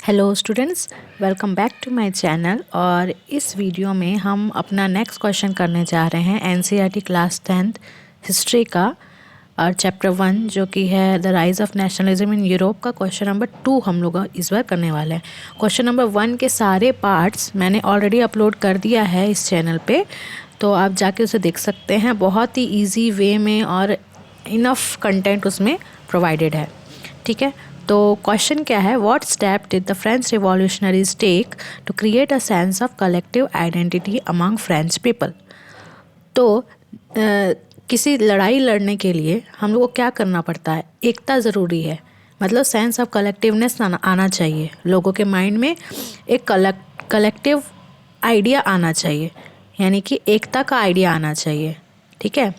Hello students, welcome back to my channel. और इस video में हम अपना नेक्स्ट क्वेश्चन करने जा रहे हैं एनसीईआरटी क्लास 10th हिस्ट्री का और चैप्टर 1 जो कि है the rise of nationalism in Europe का क्वेश्चन नंबर 2 हम लोग इस बार करने वाले हैं। क्वेश्चन नंबर 1 के सारे पार्ट्स मैंने ऑलरेडी अपलोड कर दिया है इस चैनल पे, तो आप जाके उसे देख सकते हैं। बहुत ही ईजी वे में और इनफ कंटेंट उसमें प्रोवाइडेड है। ठीक है, तो क्वेश्चन क्या है, what step did the French revolutionaries take to create a sense of collective identity among French people. तो किसी लड़ाई लड़ने के लिए हम लोग को क्या करना पड़ता है, एकता ज़रूरी है। मतलब सेंस ऑफ कलेक्टिवनेस आना चाहिए लोगों के माइंड में, एक कलेक्टिव आइडिया आना चाहिए, यानी कि एकता का आइडिया आना चाहिए। ठीक है,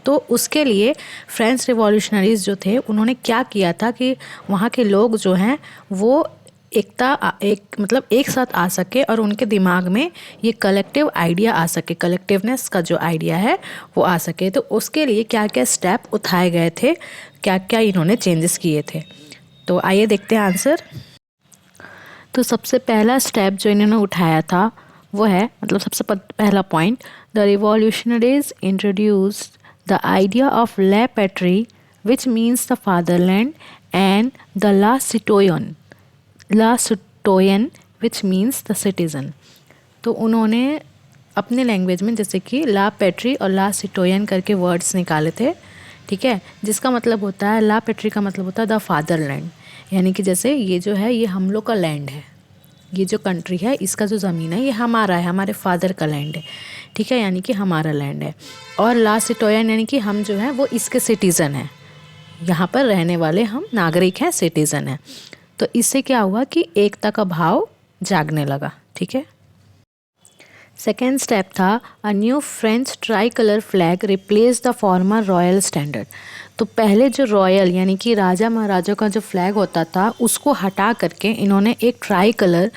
तो उसके लिए फ्रेंच रिवॉल्यूशनरीज जो थे उन्होंने क्या किया था कि वहाँ के लोग जो हैं वो एक साथ आ सके और उनके दिमाग में ये कलेक्टिव आइडिया आ सके, कलेक्टिवनेस का जो आइडिया है वो आ सके। तो उसके लिए क्या क्या स्टेप उठाए गए थे, क्या क्या इन्होंने चेंजेस किए थे, तो आइए देखते हैं आंसर। तो सबसे पहला स्टेप जो इन्होंने उठाया था वो है, मतलब सबसे पहला point, the revolutionaries introduced the idea of la patrie, which means the fatherland, and the la citoyen, which means the citizen। तो उन्होंने अपने लैंग्वेज में जैसे कि ला पैट्री और ला सिटोयन करके वर्ड्स निकाले थे। ठीक है, जिसका मतलब होता है, ला पैट्री का मतलब होता है द फादरलैंड, यानी कि जैसे ये जो है ये हम लोग का लैंड है, ये जो कंट्री है इसका जो ज़मीन है ये हमारा है, हमारे फादर का लैंड है। ठीक है, यानी कि हमारा लैंड है। और ला सिटोयन यानी कि हम जो है वो इसके सिटीज़न हैं, यहाँ पर रहने वाले हम नागरिक हैं, सिटीज़न हैं। तो इससे क्या हुआ कि एकता का भाव जागने लगा। ठीक है, सेकेंड स्टेप था, a new French try colour flag replace the former royal standard. तो पहले जो रॉयल यानी कि राजा महाराजा का जो फ्लैग होता था उसको हटा करके इन्होंने एक ट्राई कलर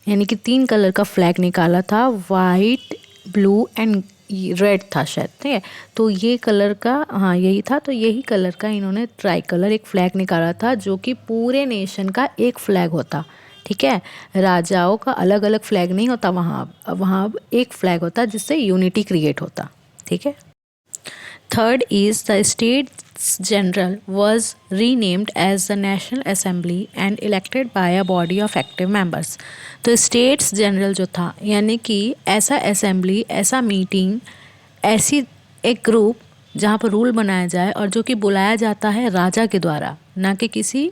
यानी कि 3 कलर का फ्लैग निकाला था, वाइट, ब्लू एंड रेड था शायद। ठीक है, तो ये कलर का, हाँ यही था, तो यही कलर का इन्होंने ट्राई कलर एक फ्लैग निकाला था जो कि पूरे नेशन का एक फ्लैग होता। ठीक है, राजाओं का अलग अलग फ्लैग नहीं होता, वहाँ एक फ्लैग होता जिससे यूनिटी क्रिएट होता। ठीक है, third is the States General was renamed as the National Assembly and elected by a body of active members. तो स्टेट्स जनरल जो था यानी कि ऐसा असेंबली, ऐसा मीटिंग, ऐसी एक ग्रुप जहाँ पर रूल बनाया जाए और जो कि बुलाया जाता है राजा के द्वारा, ना कि किसी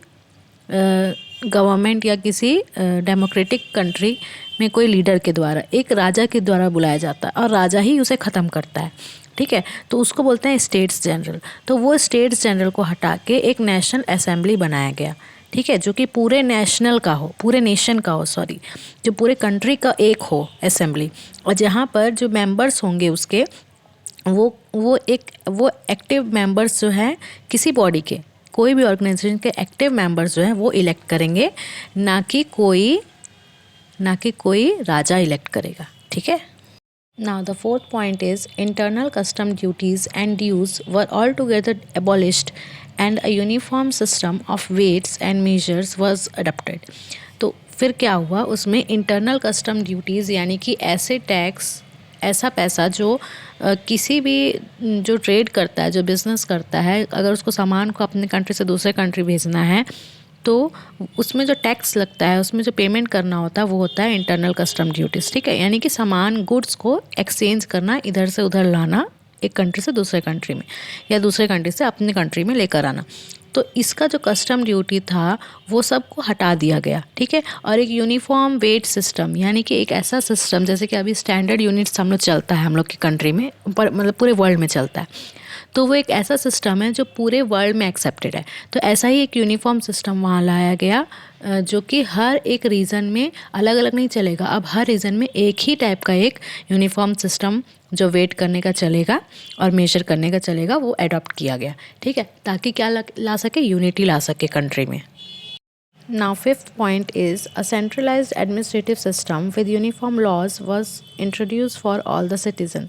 गवर्नमेंट या किसी डेमोक्रेटिक कंट्री में कोई लीडर के द्वारा, एक राजा के द्वारा बुलाया जाता है और राजा ही उसे ख़त्म करता है। ठीक है, तो उसको बोलते हैं स्टेट्स जनरल। तो वो स्टेट्स जनरल को हटा के एक नेशनल असेंबली बनाया गया। ठीक है, जो कि पूरे नेशनल का हो, पूरे नेशन का हो, सॉरी, जो पूरे कंट्री का एक हो असेंबली, और जहाँ पर जो मेंबर्स होंगे उसके वो एक्टिव मेंबर्स जो हैं किसी बॉडी के, कोई भी ऑर्गेनाइजेशन के एक्टिव मेंबर्स जो हैं वो इलेक्ट करेंगे, ना कि कोई राजा इलेक्ट करेगा। ठीक है, now the fourth point is internal custom duties and dues were all together abolished and a uniform system of weights and measures was adopted. तो फिर क्या हुआ, उसमें इंटरनल कस्टम ड्यूटीज़ यानी कि ऐसे टैक्स, ऐसा पैसा जो किसी भी जो ट्रेड करता है, जो बिज़नेस करता है, अगर उसको सामान को अपने कंट्री से दूसरे कंट्री भेजना है तो उसमें जो टैक्स लगता है, उसमें जो पेमेंट करना होता है वो होता है इंटरनल कस्टम ड्यूटीज़। ठीक है, यानी कि सामान, गुड्स को एक्सचेंज करना, इधर से उधर लाना, एक कंट्री से दूसरे कंट्री में या दूसरे कंट्री से अपने कंट्री में लेकर आना। तो इसका जो कस्टम ड्यूटी था वो सबको हटा दिया गया। ठीक है, और एक यूनिफॉर्म वेट सिस्टम यानी कि एक ऐसा सिस्टम, जैसे कि अभी स्टैंडर्ड यूनिट्स हम लोग चलता है हम लोग की कंट्री में, पर मतलब पूरे वर्ल्ड में चलता है, तो वो एक ऐसा सिस्टम है जो पूरे वर्ल्ड में एक्सेप्टेड है। तो ऐसा ही एक यूनिफॉर्म सिस्टम वहाँ लाया गया, जो कि हर एक रीजन में अलग अलग नहीं चलेगा। अब हर रीजन में एक ही टाइप का एक यूनिफॉर्म सिस्टम जो वेट करने का चलेगा और मेजर करने का चलेगा वो अडॉप्ट किया गया। ठीक है, ताकि क्या ला सके, यूनिटी ला सके कंट्री में। Now, fifth point is a centralized administrative system with uniform laws was introduced for all the citizen।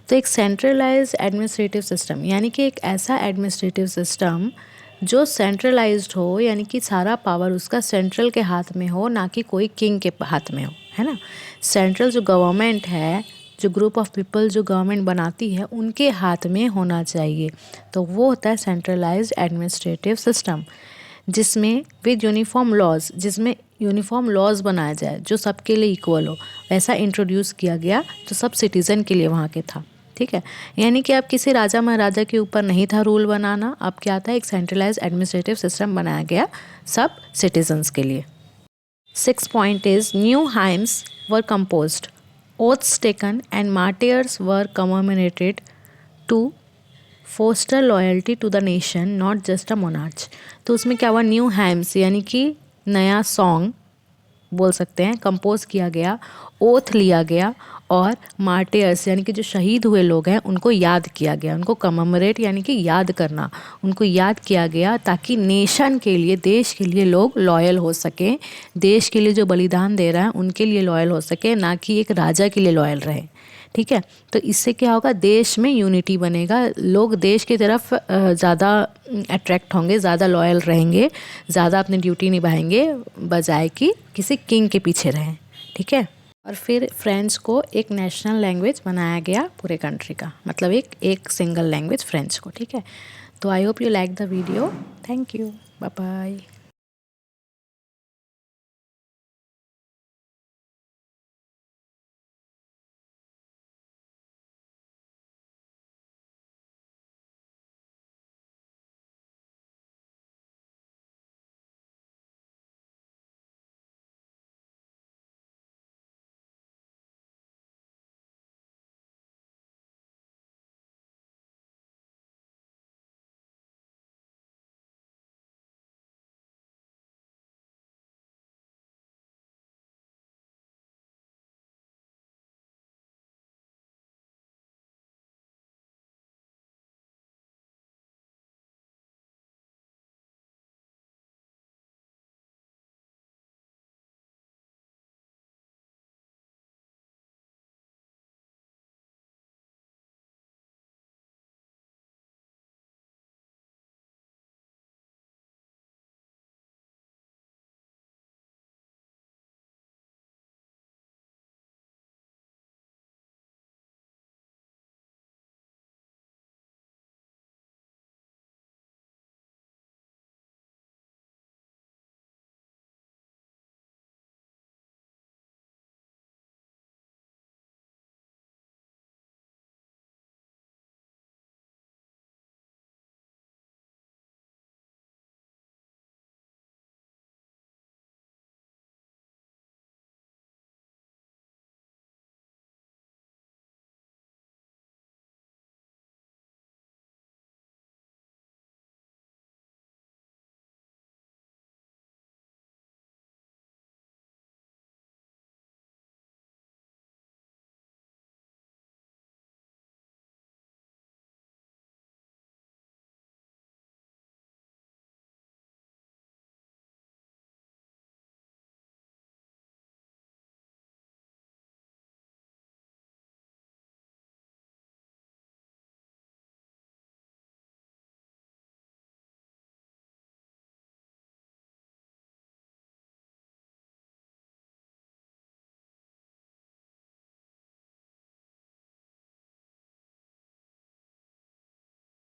तो एक centralized administrative system यानी कि एक ऐसा administrative system जो सेंट्रलाइज्ड हो, यानी कि सारा पावर उसका सेंट्रल के हाथ में हो, ना कि कोई किंग के हाथ में हो, है ना। सेंट्रल जो गवर्नमेंट है, जो ग्रुप ऑफ पीपल जो गवर्नमेंट बनाती है, उनके हाथ में होना चाहिए। तो वो होता है सेंट्रलाइज्ड एडमिनिस्ट्रेटिव सिस्टम, जिसमें विद यूनिफॉर्म लॉज, जिसमें यूनिफॉर्म लॉज बनाया जाए जो सबके लिए इक्वल हो, वैसा इंट्रोड्यूस किया गया जो सब सिटीज़न के लिए वहाँ के था। ठीक है, यानी कि अब किसी राजा महाराजा के ऊपर नहीं था रूल बनाना, अब क्या था, एक सेंट्रलाइज एडमिनिस्ट्रेटिव सिस्टम बनाया गया सब सिटीजन्स के लिए। 6 point is new hymns were composed, oaths taken and martyrs were commemorated to foster loyalty to the nation, not just a monarch. तो उसमें क्या हुआ, न्यू हाइम्स यानी कि नया सॉन्ग बोल सकते हैं, कंपोज किया गया, ओथ लिया गया, और मार्टियर्स यानी कि जो शहीद हुए लोग हैं उनको याद किया गया, उनको कमेमोरेट यानी कि याद करना, उनको याद किया गया ताकि नेशन के लिए, देश के लिए लोग लॉयल हो सकें, देश के लिए जो बलिदान दे रहा है उनके लिए लॉयल हो सके, ना कि एक राजा के लिए लॉयल रहे। ठीक है, तो इससे क्या होगा, देश में यूनिटी बनेगा, लोग देश की तरफ ज़्यादा अट्रैक्ट होंगे, ज़्यादा लॉयल रहेंगे, ज़्यादा अपनी ड्यूटी निभाएंगे, बजाय कि किसी किंग के पीछे रहें। ठीक है, और फिर फ्रेंच को एक नेशनल लैंग्वेज बनाया गया पूरे कंट्री का, मतलब एक सिंगल लैंग्वेज फ्रेंच को। ठीक है, तो I hope you like the video. Thank you, bye bye.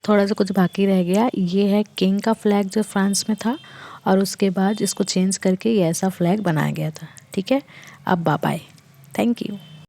थोड़ा सा कुछ बाकी रह गया, ये है किंग का फ्लैग जो फ्रांस में था, और उसके बाद इसको चेंज करके ये ऐसा फ्लैग बनाया गया था। ठीक है, अब बाय बाय, थैंक यू।